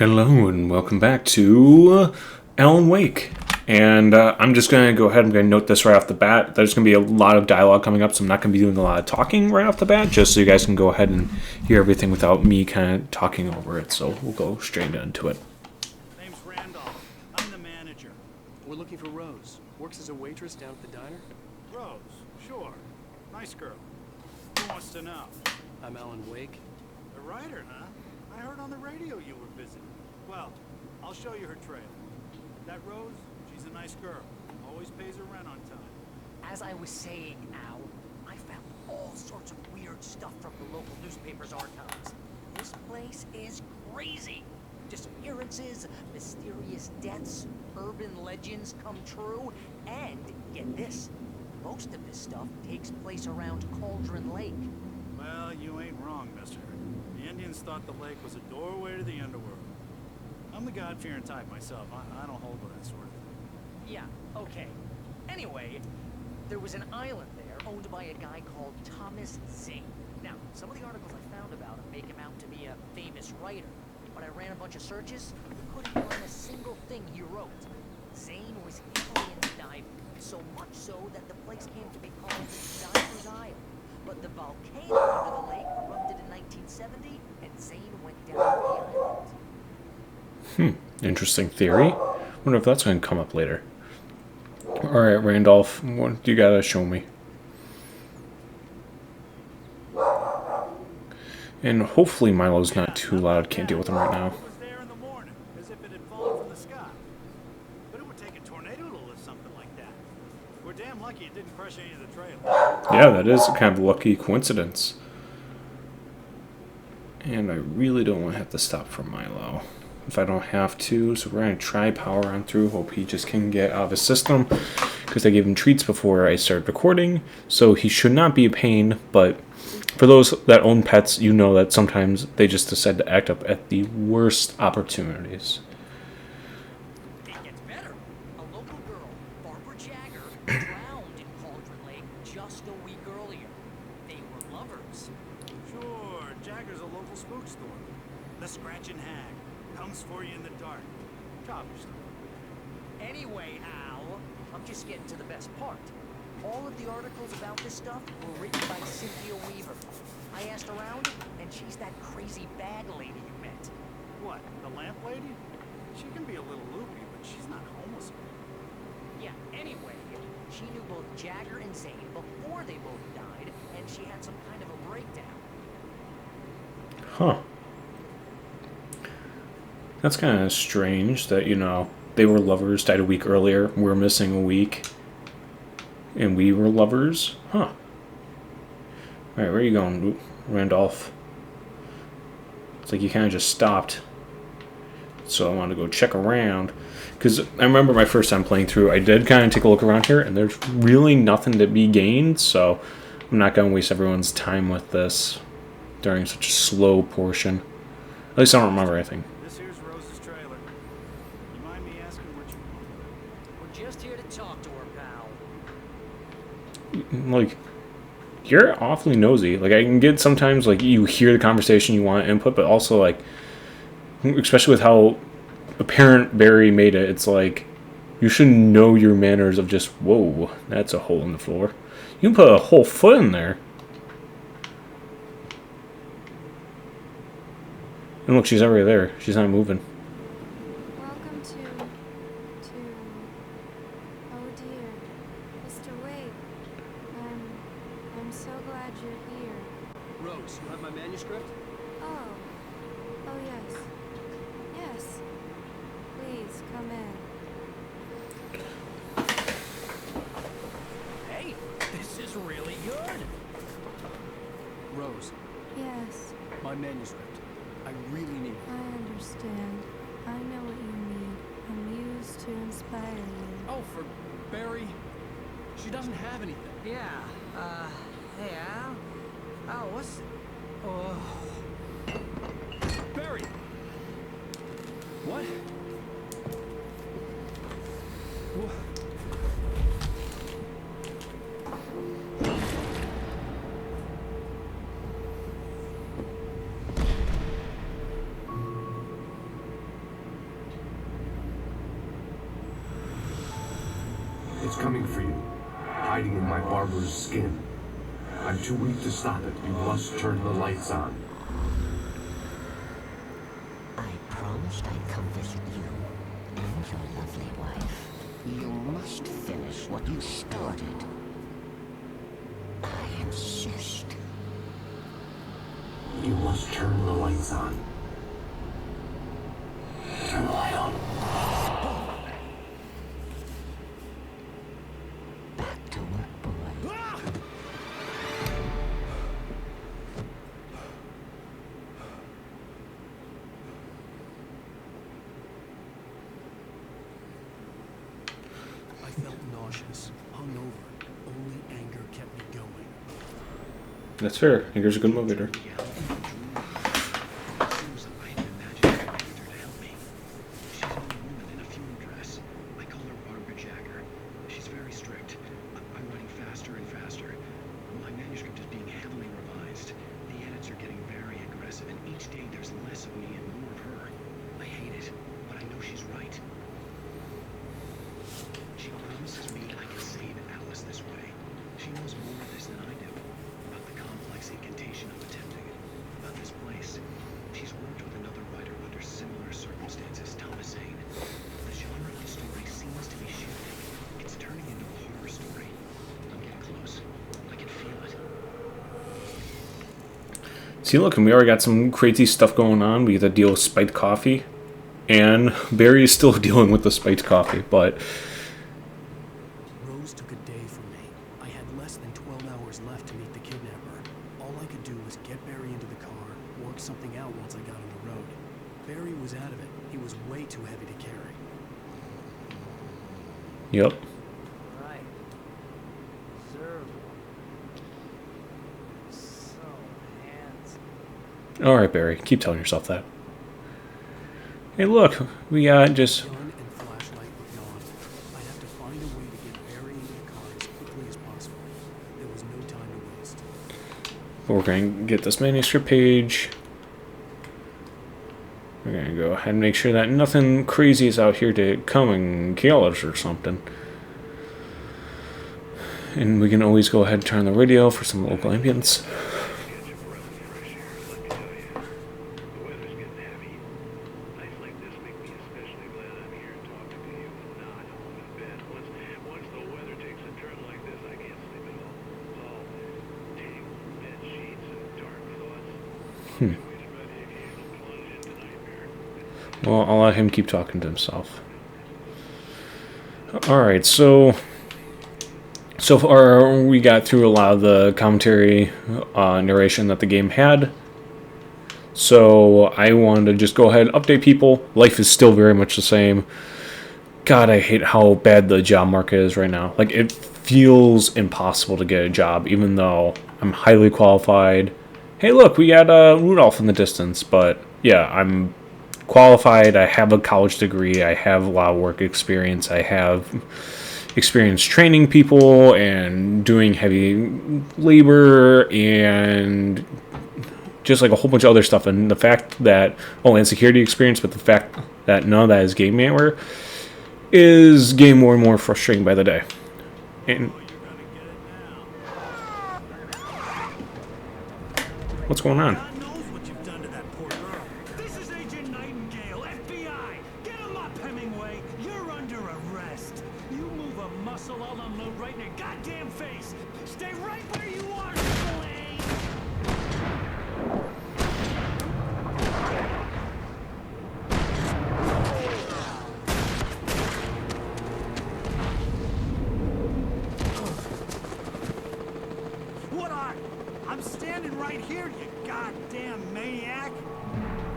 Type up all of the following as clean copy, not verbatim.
Hello and welcome back to Alan Wake. And I'm just going to go ahead and note this right off the bat. There's going to be a lot of dialogue coming up, so I'm not going to be doing a lot of talking right off the bat, just so you guys can go ahead and hear everything without me kind of talking over it. So we'll go straight into it. Name's Randolph. I'm the manager. We're looking for Rose. Works as a waitress down at the diner. Rose, sure. Nice girl. Who wants to know? I'm Alan Wake. The writer, huh? I heard on the radio you were visiting. Well, I'll show you her trailer. That Rose, she's a nice girl. Always pays her rent on time. As I was saying, Al, I found all sorts of weird stuff from the local newspaper's archives. This place is crazy. Disappearances, mysterious deaths, urban legends come true, and get this, most of this stuff takes place around Cauldron Lake. Well, you ain't wrong, mister. The Indians thought the lake was a doorway to the underworld. I'm the God-fearing type myself. I don't hold with that sort of thing. Yeah, okay. Anyway, there was an island there owned by a guy called Thomas Zane. Now, some of the articles I found about him make him out to be a famous writer, but I ran a bunch of searches, couldn't find a single thing he wrote. Zane was heavily into diving, so much so that the place came to be called Diver's Isle. But the volcano under the lake erupted in 1970, and Zane went down the island. Interesting theory. Wonder if that's going to come up later. Alright, Randolph, what do you got to show me? And hopefully Milo's not too loud. Can't deal with him right now. It was there in the morning, as if it had fallen from the sky. But it would take a tornado to lift something like that. We're damn lucky it didn't crush any of the trailers. Yeah, that is kind of a lucky coincidence. And I really don't want to have to stop for Milo if I don't have to. So we're going to try power on through. Hope he just can get out of his system, because I gave him treats before I started recording. So he should not be a pain. But for those that own pets, you know that sometimes they just decide to act up at the worst opportunities. It gets better. A local girl, Barbara Jagger, drowned in Cauldron Lake just a week earlier. They were lovers. Sure, Jagger's a local spook store. The Scratching Hag. Comes for you in the dark. Copy stuff. Anyway, Al, I'm just getting to the best part. All of the articles about this stuff were written by Cynthia Weaver. I asked around, and she's that crazy bag lady you met. What, the lamp lady? She can be a little loopy, but she's not homeless. Yeah, anyway, she knew both Jagger and Zane before they both died, and she had some kind of a breakdown. Huh. That's kind of strange that, they were lovers, died a week earlier, we're missing a week, and we were lovers? Huh. Alright, where are you going, Randolph? It's like you kind of just stopped. So I wanted to go check around. Because I remember my first time playing through, I did kind of take a look around here, and there's really nothing to be gained, so I'm not going to waste everyone's time with this during such a slow portion. At least I don't remember anything. This here's Rose's trailer. You mind me asking what you want? We're just here to talk to her, pal. Like, you're awfully nosy. Like, I can get sometimes, like, you hear the conversation you want to input, but also, like, especially with how apparent Barry made it, it's like, you should know your manners of just, whoa, that's a hole in the floor. You can put a whole foot in there. And look, she's already there. She's not moving. Welcome to, oh dear, Mr. Wade. I'm so glad you're here. Rose, you have my manuscript? Oh yes. Yes. Please, come in. Hey, this is really good. Rose, Yes, my manuscript. I really need it. I understand. I know what you need. I'm used to inspire you. Oh, for Barry. She doesn't have anything. Yeah, hey, Al? Oh, what's... Oh... Barry! What? It's coming for you, hiding in my barber's skin. I'm too weak to stop it. You must turn the lights on. I promised I'd come visit you and your lovely wife. You must finish what you started. I insist. You must turn the lights on. Turn the light on. Back to work, boy. I felt nauseous, hungover. Only anger kept me going. That's fair. Anger's a good motivator. Seems I had imagined I needed her to help me. She's an old woman in a funeral dress. I call her Barbara Jagger. She's very strict. I'm writing faster and faster. My manuscript is being heavily revised. The edits are getting very aggressive, and each day there's less of me and more of her. I hate it, but I know she's right. She promises me I can save Alice this way. She knows more of this than I do. About the complex incantation I'm attempting. About this place. She's worked with another writer under similar circumstances, Thomas Zane. The genre of the story seems to be shifting. It's turning into a horror story. I'm getting close. I can feel it. See, look, and we already got some crazy stuff going on. We get to deal with spiked coffee. And Barry is still dealing with the spiked coffee, but... Rose took a day from me. I had less than 12 hours left to meet the kidnapper. All I could do was get Barry into the car, work something out once I got on the road. Barry was out of it. He was way too heavy to carry. Yep. Right. Observe. So handsome. Alright, Barry. Keep telling yourself that. Hey, look. We got just... Gun and flashlight were gone. I'd have to find a way to get Barry into the car as quickly as possible. There was no time to waste. We're going to get this manuscript page. We're going to go ahead and make sure that nothing crazy is out here to come and kill us or something. And we can always go ahead and turn on the radio for some local ambience. Catch a breath of fresh air, let me tell you. The weather's getting heavy. Nights like this make me especially glad I'm here talking to you and not home in bed. Once the weather takes a turn like this, I can't sleep at all. It's all tangled bed sheets and dark thoughts. Always ready if you plunge into nightmare. Well, I'll let him keep talking to himself. Alright, so far we got through a lot of the commentary narration that the game had. So I wanted to just go ahead and update people. Life is still very much the same. God, I hate how bad the job market is right now. Like, it feels impossible to get a job, even though I'm highly qualified. Hey, look, we got Rudolph in the distance, but yeah, I'm qualified. I have a college degree. I have a lot of work experience. I have experience training people and doing heavy labor and just like a whole bunch of other stuff. And the fact that, and security experience, but the fact that none of that is game malware is getting more and more frustrating by the day. And what's going on? God knows what you've done to that poor girl. This is Agent Nightingale, FBI. Get him up, Hemingway. You're under arrest. You move a muscle, I'll unload right in your goddamn face. Stay right where you are, Slade. What are? I'm standing right here, you goddamn maniac.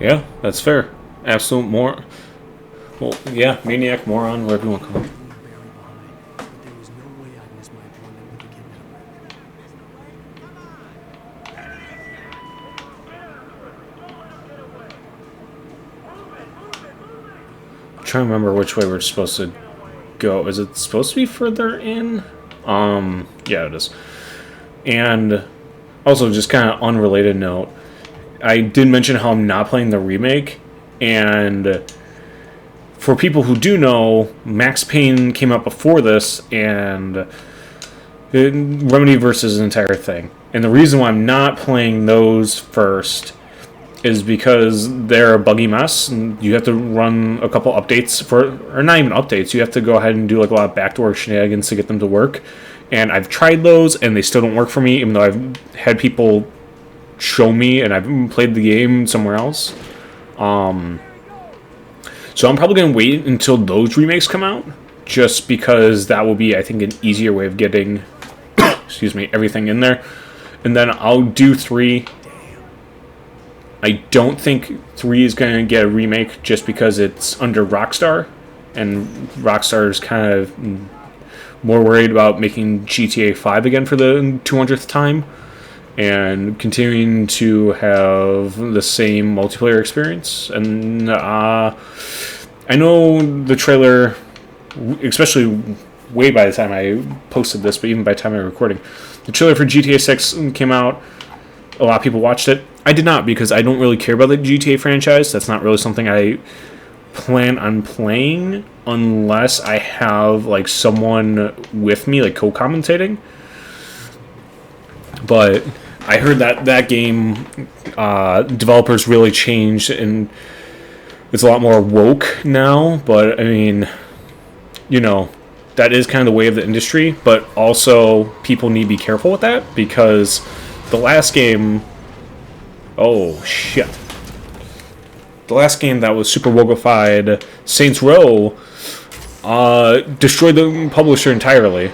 Yeah, that's fair. Well, yeah, maniac, moron, whatever you want to call it. Leave Barry behind, but there was no way I'd miss my appointment with the kidnapper. I'm trying to remember which way we're supposed to go. Is it supposed to be further in? Yeah, it is. And also, just kind of unrelated note, I did mention how I'm not playing the remake, and for people who do know, Max Payne came out before this, and Remedy versus an entire thing. And the reason why I'm not playing those first is because they're a buggy mess. And you have to run a couple updates or not even updates. You have to go ahead and do like a lot of backdoor shenanigans to get them to work. And I've tried those, and they still don't work for me, even though I've had people show me, and I've played the game somewhere else. So I'm probably going to wait until those remakes come out, just because that will be, I think, an easier way of getting, excuse me, everything in there. And then I'll do 3. I don't think 3 is going to get a remake just because it's under Rockstar, and Rockstar is kind of more worried about making GTA 5 again for the 200th time and continuing to have the same multiplayer experience. And I know the trailer, especially way by the time I posted this, but even by the time I'm recording, the trailer for GTA 6 came out. A lot of people watched it. I did not, because I don't really care about the GTA franchise. That's not really something I plan on playing unless I have like someone with me, like co-commentating. But I heard that game developers really changed, and it's a lot more woke now. But I mean, you know, that is kind of the way of the industry. But also, people need to be careful with that, because the last game, oh shit, the last game that was super wokeified, Saints Row, destroyed the publisher entirely.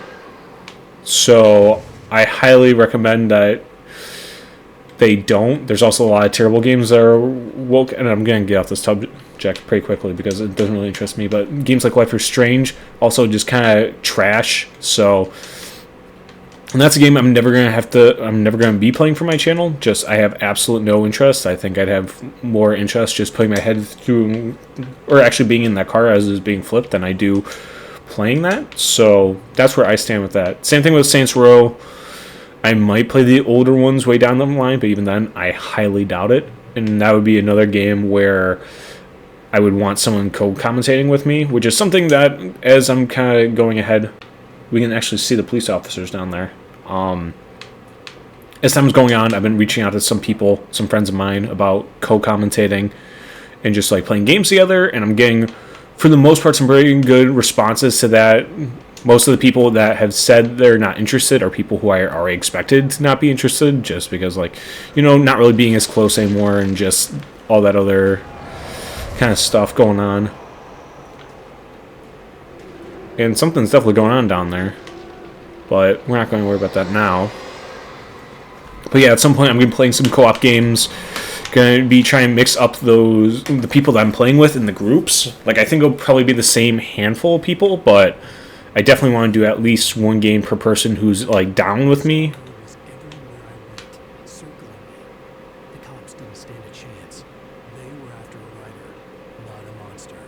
So I highly recommend that they don't. There's also a lot of terrible games that are woke, and I'm going to get off this subject pretty quickly because it doesn't really interest me, but games like Life is Strange also just kind of trash. So, and that's a game I'm never going to be playing for my channel. Just, I have absolute no interest. I think I'd have more interest just putting my head through, or actually being in that car as it's being flipped, than I do playing that. So that's where I stand with that. Same thing with Saints Row. I might play the older ones way down the line, but even then, I highly doubt it. And that would be another game where I would want someone co-commentating with me, which is something that, as I'm kind of going ahead, we can actually see the police officers down there. As time's going on, I've been reaching out to some people, some friends of mine, about co-commentating and just like playing games together, and I'm getting, for the most part, some very good responses to that. Most of the people that have said they're not interested are people who I already expected to not be interested, just because, like, you know, not really being as close anymore and just all that other kind of stuff going on. And something's definitely going on down there, but we're not going to worry about that now. But yeah, at some point I'm going to be playing some co-op games. Going to be trying to mix up the people that I'm playing with in the groups. Like, I think it'll probably be the same handful of people, but I definitely want to do at least one game per person who's like down with me. Was everywhere I went, circling me. The cops didn't stand a chance. They were after a writer, not a monster.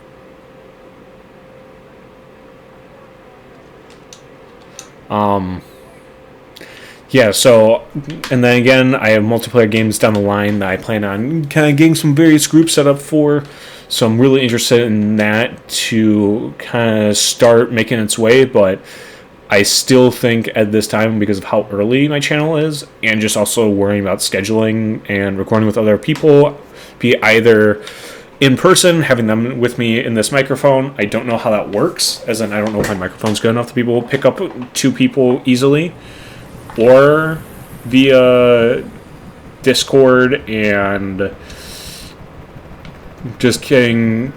Yeah, so, and then again, I have multiplayer games down the line that I plan on kind of getting some various groups set up for. So I'm really interested in that to kind of start making its way, but I still think at this time, because of how early my channel is, and just also worrying about scheduling and recording with other people, be either in person, having them with me in this microphone. I don't know how that works, as in I don't know if my microphone's good enough to people pick up 2 people easily, or via Discord and just getting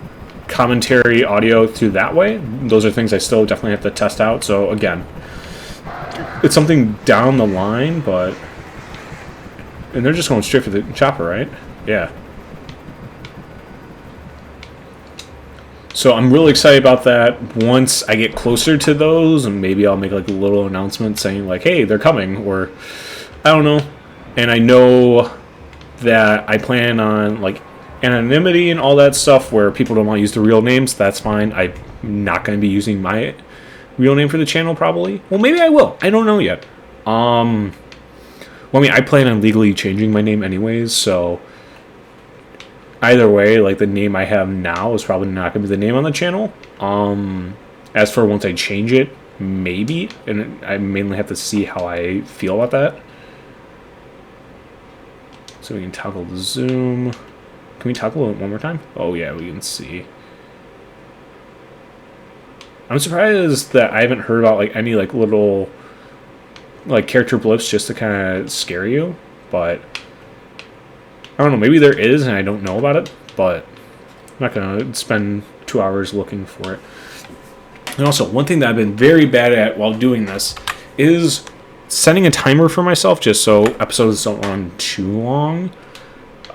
commentary audio through that way. Those are things I still definitely have to test out. So again, it's something down the line, but, and they're just going straight for the chopper, right? Yeah. So I'm really excited about that. Once I get closer to those, and maybe I'll make like a little announcement saying like, hey, they're coming, or I don't know. And I know that I plan on like anonymity and all that stuff where people don't want to use the real names. That's fine. I'm not going to be using my real name for the channel probably. Well, maybe I will. I don't know yet. Well, I mean, I plan on legally changing my name anyways, so either way, like the name I have now is probably not going to be the name on the channel. As for once I change it, maybe, and I mainly have to see how I feel about that. So we can toggle the zoom. Can we toggle it one more time? Oh yeah, we can see. I'm surprised that I haven't heard about like any like little like character blips just to kind of scare you, but I don't know, maybe there is and I don't know about it, but I'm not gonna spend 2 hours looking for it. And also, one thing that I've been very bad at while doing this is setting a timer for myself just so episodes don't run too long.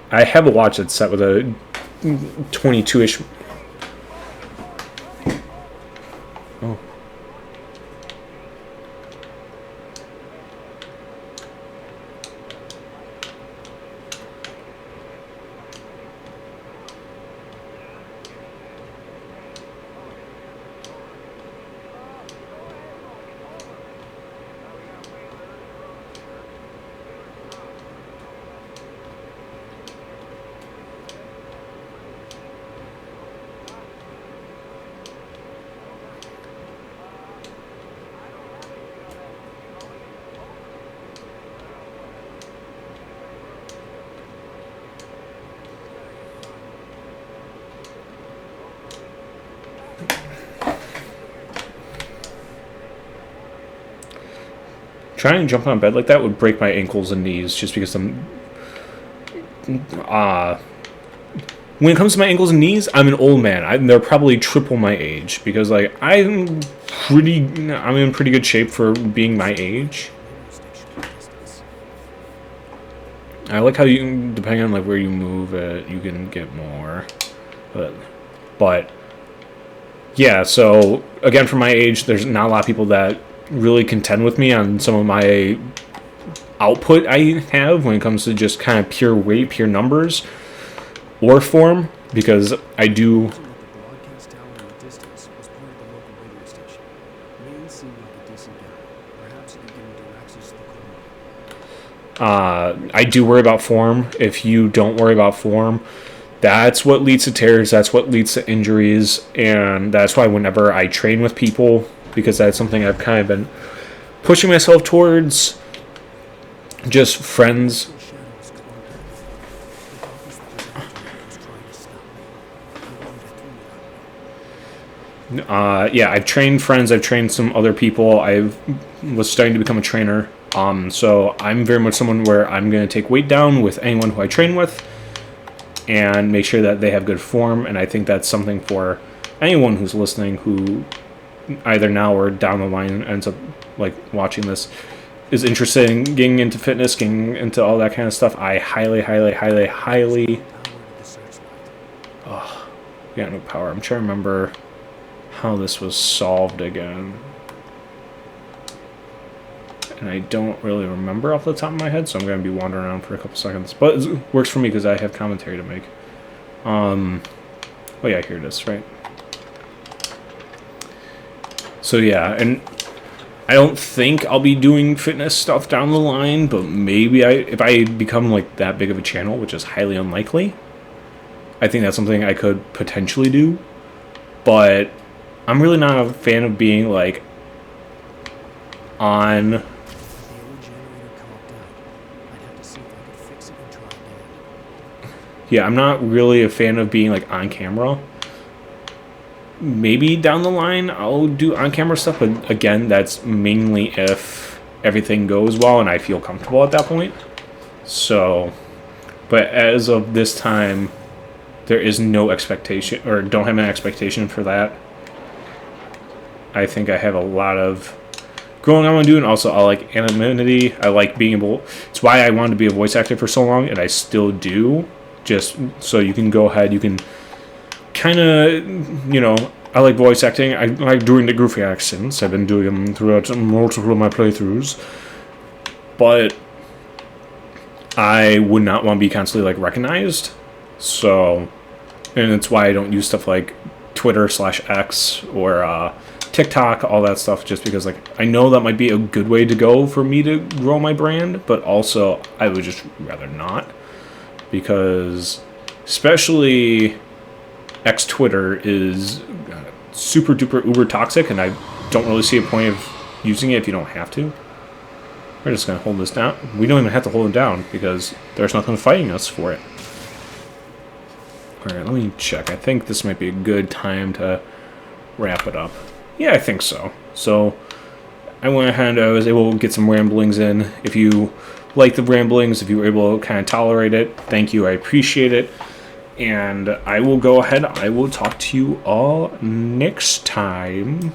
I have a watch that's set with a 22-ish. Oh. Trying to jump on bed like that would break my ankles and knees just because I'm when it comes to my ankles and knees, I'm an old man. They're probably triple my age because like I'm in pretty good shape for being my age. I like how you, depending on like where you move it, you can get more. But yeah, so again, for my age, there's not a lot of people that really contend with me on some of my output I have when it comes to just kind of pure weight, pure numbers, or form, because I do. The broadcast tower in the distance was part of the local radio station. Maine seemed like a decent guy. Perhaps he could give him directions to the coal mine. I do worry about form. If you don't worry about form, that's what leads to tears, that's what leads to injuries, and that's why whenever I train with people, because that's something I've kind of been pushing myself towards, just friends. Shadows clung to me. The darkness that was after me was trying to stop me. I wanted to do that. Yeah, I've trained friends, I've trained some other people, I was starting to become a trainer, so I'm very much someone where I'm going to take weight down with anyone who I train with, and make sure that they have good form, and I think that's something for anyone who's listening who either now or down the line ends up like watching this, is interested in getting into fitness, getting into all that kind of stuff. I highly Power to the searchlight. yeah, no power. I'm trying to remember how this was solved again, and I don't really remember off the top of my head, so I'm going to be wandering around for a couple seconds, but it works for me because I have commentary to make. Oh yeah, here it is, right? So yeah, and I don't think I'll be doing fitness stuff down the line, but maybe if I become like that big of a channel, which is highly unlikely, I think that's something I could potentially do. But I'm really not a fan of being like on. The old generator conked out. I'd have to see if I could fix it and try again. Yeah, I'm not really a fan of being like on camera. Maybe down the line I'll do on-camera stuff, but again, that's mainly if everything goes well and I feel comfortable at that point. So, but as of this time, there is no expectation, or don't have an expectation for that. I think I have a lot of growing I want to do, and also I like anonymity. I like being able, it's why I wanted to be a voice actor for so long, and I still do, just so you can go ahead, you can kind of, you know, I like voice acting. I like doing the goofy accents. I've been doing them throughout multiple of my playthroughs. But I would not want to be constantly like recognized. So, and it's why I don't use stuff like Twitter/X or TikTok, all that stuff, just because like I know that might be a good way to go for me to grow my brand, but also I would just rather not, because especially X Twitter is super duper uber toxic, and I don't really see a point of using it if you don't have to. We're just going to hold this down. We don't even have to hold it down because there's nothing fighting us for it. Alright, let me check. I think this might be a good time to wrap it up. Yeah, I think so. So, I went ahead and I was able to get some ramblings in. If you like the ramblings, if you were able to kind of tolerate it, thank you. I appreciate it. And I will go ahead. I will talk to you all next time.